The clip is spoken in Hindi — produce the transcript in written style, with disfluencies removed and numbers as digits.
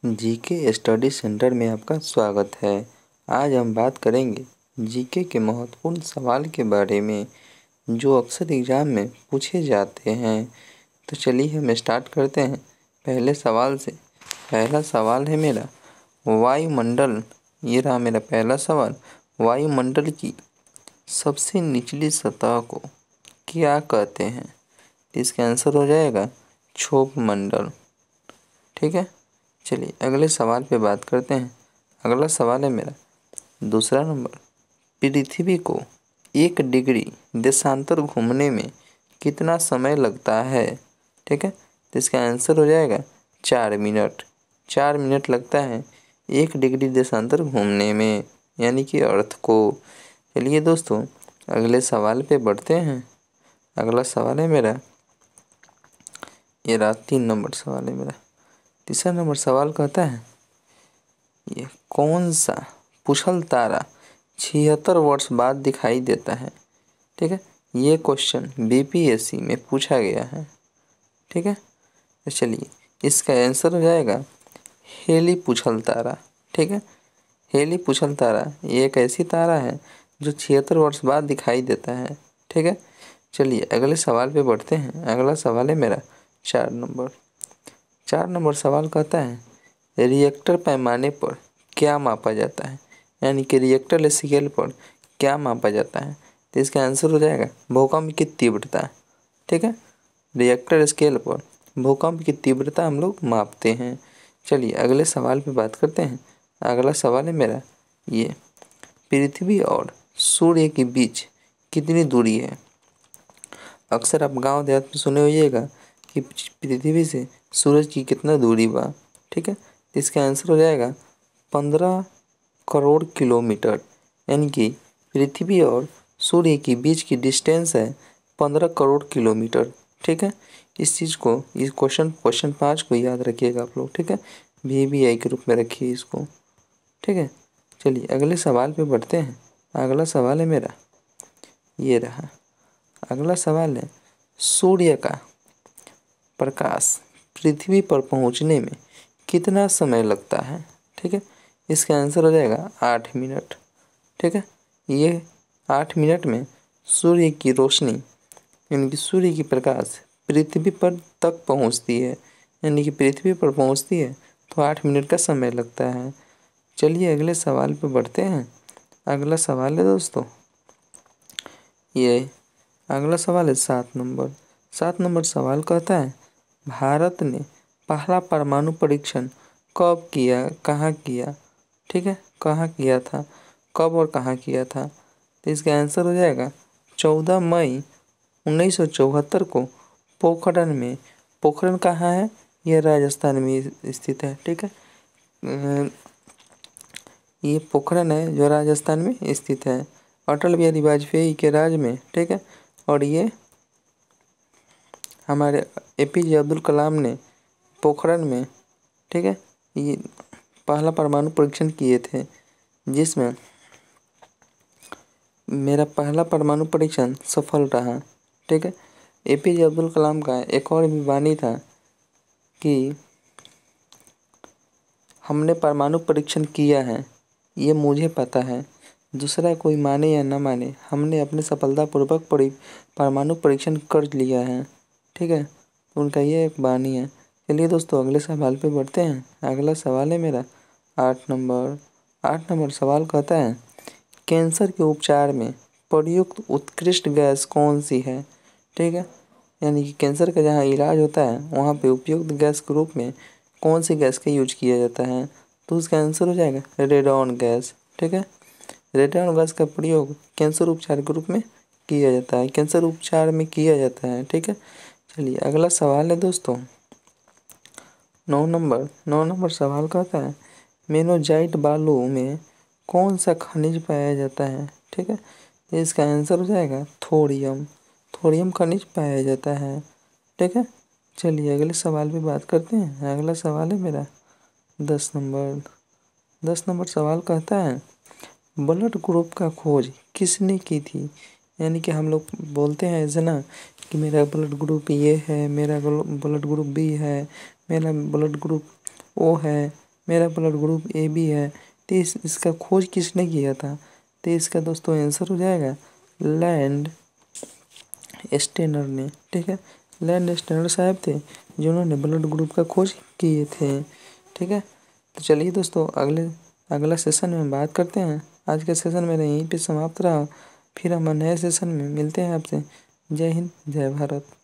जीके स्टडी सेंटर में आपका स्वागत है। आज हम बात करेंगे जीके के महत्वपूर्ण सवाल के बारे में जो अक्सर एग्ज़ाम में पूछे जाते हैं। तो चलिए हम स्टार्ट करते हैं पहले सवाल से। पहला सवाल है मेरा, वायुमंडल, ये रहा मेरा पहला सवाल। वायुमंडल की सबसे निचली सतह को क्या कहते हैं? इसका आंसर हो जाएगा क्षोभ मंडल। ठीक है, चलिए अगले सवाल पे बात करते हैं। अगला सवाल है मेरा दूसरा नंबर, पृथ्वी को 1 डिग्री देशांतर घूमने में कितना समय लगता है? ठीक है, तो इसका आंसर हो जाएगा 4 मिनट। 4 मिनट लगता है 1 डिग्री देशांतर घूमने में, यानी कि अर्थ को। चलिए दोस्तों अगले सवाल पे बढ़ते हैं। अगला सवाल है मेरा, ये रहा 3 नंबर सवाल है मेरा। तीसरा नंबर सवाल कहता है, ये कौन सा पुछल तारा 76 वर्ष बाद दिखाई देता है? ठीक है, ये क्वेश्चन बीपीएससी में पूछा गया है। ठीक है, तो चलिए इसका आंसर हो जाएगा हेली पुछल तारा। ठीक है, हेली पुछल तारा ये एक ऐसी तारा है जो 76 वर्ष बाद दिखाई देता है। ठीक है, चलिए अगले सवाल पे बढ़ते हैं। अगला सवाल है मेरा 4 नंबर। 4 नंबर सवाल कहता है, रिएक्टर पैमाने पर क्या मापा जाता है? यानी कि रिएक्टर स्केल पर क्या मापा जाता है? तो इसका आंसर हो जाएगा भूकंप की तीव्रता। ठीक है, रिएक्टर स्केल पर भूकंप की तीव्रता हम लोग मापते हैं। चलिए अगले सवाल पे बात करते हैं। अगला सवाल है मेरा, ये पृथ्वी और सूर्य के बीच कितनी दूरी है? अक्सर आप गांव देहात में सुने होइएगा कि पृथ्वी से सूरज की कितना दूरी बा। ठीक है, इसका आंसर हो जाएगा 15 करोड़ किलोमीटर, यानी कि पृथ्वी और सूर्य के बीच की डिस्टेंस है 15 करोड़ किलोमीटर। ठीक है, इस चीज़ को, इस क्वेश्चन 5 को याद रखिएगा आप लोग। ठीक है, VBI के रूप में रखिए इसको। ठीक है, चलिए अगले सवाल पे बढ़ते हैं। अगला सवाल है मेरा, ये रहा। अगला सवाल है, सूर्य का प्रकाश पृथ्वी पर पहुंचने में कितना समय लगता है? ठीक है, इसका आंसर हो जाएगा 8 मिनट। ठीक है, ये 8 मिनट में सूर्य की रोशनी, यानी कि सूर्य की प्रकाश पृथ्वी पर तक पहुंचती है, यानी कि पृथ्वी पर पहुंचती है तो 8 मिनट का समय लगता है। चलिए अगले सवाल पे बढ़ते हैं। अगला सवाल है दोस्तों, ये अगला सवाल है 7 नंबर। 7 नंबर सवाल कहता है, भारत ने पहला परमाणु परीक्षण कब किया, कहाँ किया? ठीक है, कहाँ किया था, कब और कहाँ किया था? तो इसका आंसर हो जाएगा 14 मई 1974 को पोखरण में। पोखरण कहाँ है? यह राजस्थान में स्थित है। ठीक है, ये पोखरण है जो राजस्थान में स्थित है, अटल बिहारी वाजपेयी के राज में। ठीक है, और ये हमारे APJ अब्दुल कलाम ने पोखरण में, ठीक है, ये पहला परमाणु परीक्षण किए थे, जिसमें मेरा पहला परमाणु परीक्षण सफल रहा। ठीक है, APJ अब्दुल कलाम का एक और भी वाणी था कि हमने परमाणु परीक्षण किया है, ये मुझे पता है, दूसरा कोई माने या न माने, हमने अपने सफलतापूर्वक परमाणु परीक्षण कर लिया है। ठीक है, उनका ये एक वाणी है। चलिए दोस्तों अगले सवाल पे बढ़ते हैं। अगला सवाल है मेरा 8 नंबर। 8 नंबर सवाल कहता है, कैंसर के उपचार में प्रयुक्त उत्कृष्ट गैस कौन सी है? ठीक है, यानी कि कैंसर का जहाँ इलाज होता है वहाँ पे उपयुक्त गैस के रूप में कौन सी गैस का यूज किया जाता है? तो उसका आंसर हो जाएगा रेडॉन गैस। ठीक है, रेडॉन गैस का प्रयोग कैंसर उपचार के रूप में किया जाता है, कैंसर उपचार में किया जाता है। ठीक है, चलिए अगला सवाल है दोस्तों 9 नंबर। 9 नंबर सवाल कहता है, मेनोजाइट बालू में कौन सा खनिज पाया जाता है? ठीक है, इसका आंसर हो जाएगा थोरियम। थोरियम खनिज पाया जाता है। ठीक है, चलिए अगले सवाल पे बात करते हैं। अगला सवाल है मेरा 10 नंबर। 10 नंबर सवाल कहता है, ब्लड ग्रुप का खोज किसने की थी? यानी कि हम लोग बोलते हैं ऐसे ना कि मेरा ब्लड ग्रुप ये है, मेरा ब्लड ग्रुप B है, मेरा ब्लड ग्रुप O है। मेरा ब्लड ग्रुप AB है। तो इसका खोज किसने किया था? तो इसका दोस्तों आंसर हो जाएगा लैंड स्टेनर ने। ठीक है, लैंड स्टेनर साहब थे जिन्होंने ब्लड ग्रुप का खोज किए थे। ठीक है, तो चलिए दोस्तों अगला सेशन में बात करते हैं। आज का सेशन मेरा यहीं पे समाप्त रहा। फिर हम नए सेशन में मिलते हैं आपसे। जय हिंद, जय भारत।